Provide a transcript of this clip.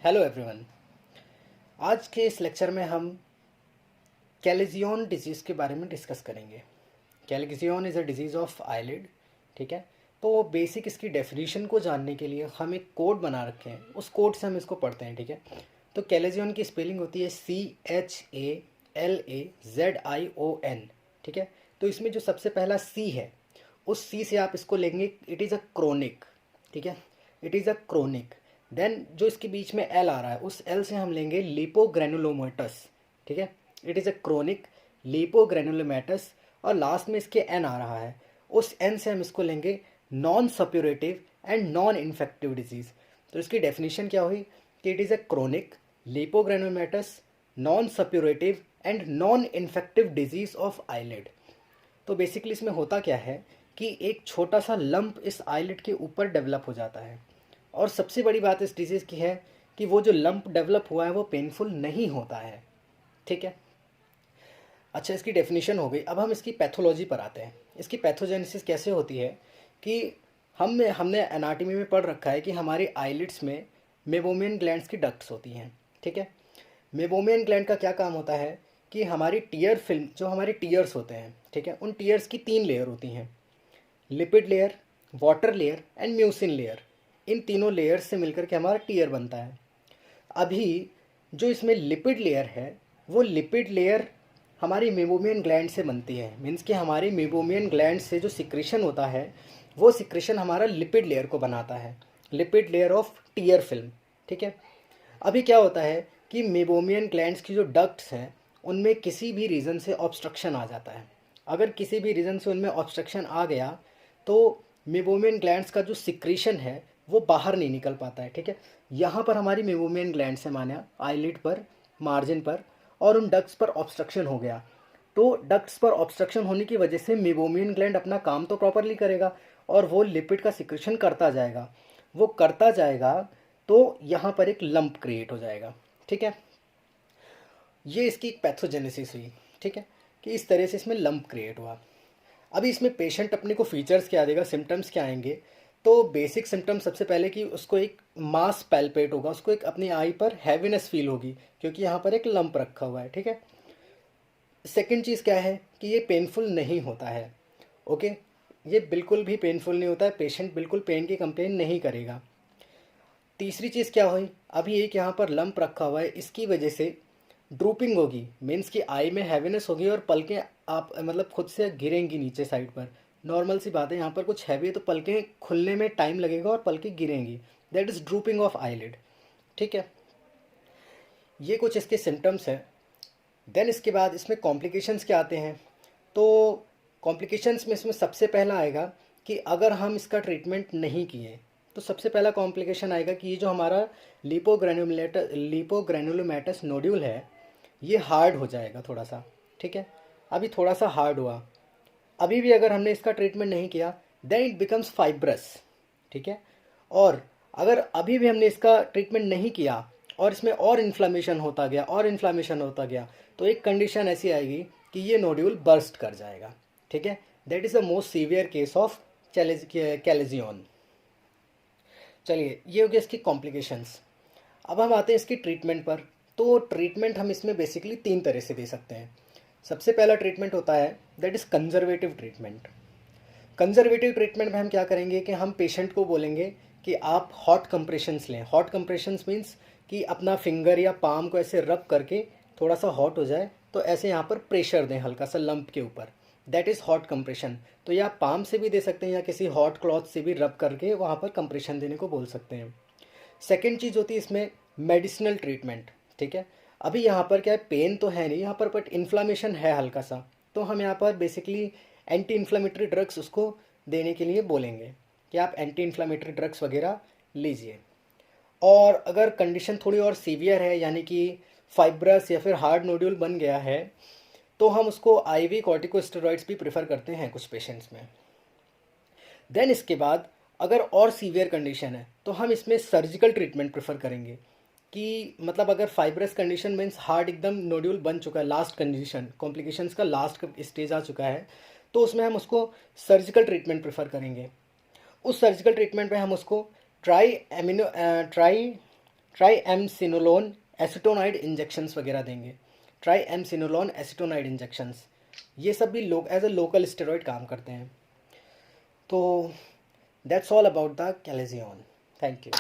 Hello everyone. आज के इस लेक्चर में हम कैलेजियन डिजीज़ के बारे में डिस्कस करेंगे। Chalazion is a disease of eyelid. ठीक है, तो बेसिक इसकी डेफिनेशन को जानने के लिए हम एक कोड बना रखे हैं, उस कोड से हम इसको पढ़ते हैं। ठीक है, तो कैलेजियन की स्पेलिंग होती है CHALAZION। ठीक है, तो इसमें जो सबसे पहला C है, उस C से आप इसको लेंगे, इट इज़ अ क्रोनिक। ठीक है, it is a chronic. Then जो इसके बीच में L आ रहा है, उस L से हम लेंगे लिपोग्रेनुलोमेटस। ठीक है, इट इज़ अ क्रोनिक लिपोग्रेनुलोमेटस। और लास्ट में इसके N आ रहा है, उस N से हम इसको लेंगे non suppurative and non infective disease. तो इसकी डेफिनेशन क्या हुई कि it is a chronic lipogranulomatous non suppurative and non infective disease of eyelid. तो बेसिकली इसमें होता क्या है कि एक छोटा सा लंप इस आईलिड के ऊपर डेवलप हो जाता है। और सबसे बड़ी बात इस डिजीज़ की है कि वो जो लंप डेवलप हुआ है वो पेनफुल नहीं होता है। ठीक है, अच्छा, इसकी डेफिनेशन हो गई। अब हम इसकी पैथोलॉजी पर आते हैं। इसकी पैथोजेनेसिस कैसे होती है कि हमने एनाटॉमी में पढ़ रखा है कि हमारी आईलिड्स में मेबोमियन ग्लैंड्स की डक्ट्स होती हैं। ठीक है, मेबोमियन ग्लैंड का क्या काम होता है कि हमारी टीयर फिल्म, जो हमारे टीयर्स होते हैं, ठीक है, उन टीयर्स की 3 लेयर होती हैं, lipid layer, water layer and mucin layer. इन तीनों लेयर्स से मिलकर के हमारा टीयर बनता है। अभी जो इसमें लिपिड लेयर है, वो लिपिड लेयर हमारी मेबोमियन ग्लैंड से बनती है। मीन्स कि हमारी मेबोमियन ग्लैंड से जो सिक्रेशन होता है, वो सिक्रेशन हमारा लिपिड लेयर को बनाता है, lipid layer of tier film. ठीक है, अभी क्या होता है कि मेबोमियन ग्लैंड्स की जो डक्ट्स हैं, उनमें किसी भी रीज़न से ऑब्स्ट्रक्शन आ जाता है। अगर किसी भी रीज़न से उनमें ऑब्स्ट्रक्शन आ गया तो मेबोमियन ग्लैंड्स का जो सिक्रीशन है वो बाहर नहीं निकल पाता है। ठीक है, यहाँ पर हमारी मेबोमियन ग्लैंड्स है, माना आईलिड पर, मार्जिन पर, और उन डक्ट्स पर ऑब्स्ट्रक्शन हो गया। तो डक्ट्स पर ऑब्स्ट्रक्शन होने की वजह से मेबोमियन ग्लैंड अपना काम तो प्रॉपरली करेगा और वो लिपिड का सिक्रेशन करता जाएगा, वो करता जाएगा, तो यहाँ पर एक लंप क्रिएट हो जाएगा। ठीक है, ये इसकी एक पैथोजेनेसिस हुई। ठीक है, कि इस तरह से इसमें लंप क्रिएट हुआ। अभी इसमें पेशेंट अपने को फीचर्स क्या देगा, सिम्टम्स क्या आएंगे। तो बेसिक सिम्टम्स सबसे पहले कि उसको एक मास पैल्पेट होगा, उसको एक अपनी आई पर हैवीनेस फील होगी क्योंकि यहाँ पर एक लंप रखा हुआ है। ठीक है, सेकंड चीज़ क्या है कि ये पेनफुल नहीं होता है। ओके, ये बिल्कुल भी पेनफुल नहीं होता है, पेशेंट बिल्कुल पेन की कंप्लेन नहीं करेगा। तीसरी चीज़ क्या हुई, अभी एक यहाँ पर लंप रखा हुआ है, इसकी वजह से ड्रूपिंग होगी, मीन्स कि आई में हैवीनेस होगी और पलकें आप मतलब खुद से गिरेंगी नीचे साइड पर। नॉर्मल सी बात है, यहाँ पर कुछ हैवी है तो पलकें खुलने में टाइम लगेगा और पलकें गिरेंगी। That is drooping of eyelid. ठीक है, ये कुछ इसके सिम्टम्स हैं। देन इसके बाद इसमें कॉम्प्लिकेशंस क्या आते हैं। तो कॉम्प्लिकेशंस में इसमें सबसे पहला आएगा कि अगर हम इसका ट्रीटमेंट नहीं किए तो सबसे पहला कॉम्प्लिकेशन आएगा कि ये जो हमारा लिपोग्रेनुलोमेटस नोड्यूल है, ये हार्ड हो जाएगा थोड़ा सा। ठीक है, अभी थोड़ा सा हार्ड हुआ, अभी भी अगर हमने इसका ट्रीटमेंट नहीं किया देन इट बिकम्स फाइब्रस। ठीक है, और अगर अभी भी हमने इसका ट्रीटमेंट नहीं किया और इसमें और इन्फ्लामेशन होता गया और इन्फ्लामेशन होता गया, तो एक कंडीशन ऐसी आएगी कि ये नोड्यूल बर्स्ट कर जाएगा। ठीक है, that is the most severe case of chalazion. चलिए, ये हो गया इसकी कॉम्प्लिकेशंस। अब हम आते हैं इसकी ट्रीटमेंट पर। तो ट्रीटमेंट हम इसमें बेसिकली 3 तरह से दे सकते हैं। सबसे पहला ट्रीटमेंट होता है that is conservative treatment. Conservative treatment में हम क्या करेंगे कि हम पेशेंट को बोलेंगे कि आप हॉट कंप्रेशंस लें। हॉट कंप्रेशंस मीन्स कि अपना फिंगर या पाम को ऐसे रब करके थोड़ा सा हॉट हो जाए तो ऐसे यहाँ पर प्रेशर दें हल्का सा लंप के ऊपर, दैट इज़ हॉट कंप्रेशन। तो या पाम से भी दे सकते हैं या किसी हॉट क्लॉथ से भी रब करके वहाँ पर कंप्रेशन देने को बोल सकते हैं। सेकेंड चीज़ होती है इसमें मेडिसिनल ट्रीटमेंट। ठीक है, अभी यहाँ पर क्या है, पेन तो है नहीं यहाँ पर बट इन्फ्लामेशन है हल्का सा, तो हम यहाँ पर बेसिकली एंटी इन्फ्लामेटरी ड्रग्स उसको देने के लिए बोलेंगे कि आप एंटी इन्फ्लामेटरी ड्रग्स वगैरह लीजिए। और अगर कंडीशन थोड़ी और सीवियर है, यानी कि फाइब्रस या फिर हार्ड नोड्यूल बन गया है, तो हम उसको आईवी कॉर्टिकोस्टेरॉइड्स भी प्रेफर करते हैं कुछ पेशेंट्स में। देन इसके बाद अगर और सीवियर कंडीशन है तो हम इसमें सर्जिकल ट्रीटमेंट प्रेफर करेंगे कि मतलब अगर फाइब्रस कंडीशन मीन्स हार्ड एकदम नोड्यूल बन चुका है, लास्ट कंडीशन कॉम्प्लिकेशंस का लास्ट स्टेज आ चुका है, तो उसमें हम उसको सर्जिकल ट्रीटमेंट प्रेफर करेंगे। उस सर्जिकल ट्रीटमेंट में हम उसको ट्राई ट्राई एमसिनोलोन एसिटोनाइड इंजेक्शंस वगैरह देंगे, ट्राई एमसिनोलोन एसिटोनाइड इंजेक्शंस, ये सब भी लोग एज अ लोकल स्टेरॉइड काम करते हैं। तो that's all about the chalazion. Thank you.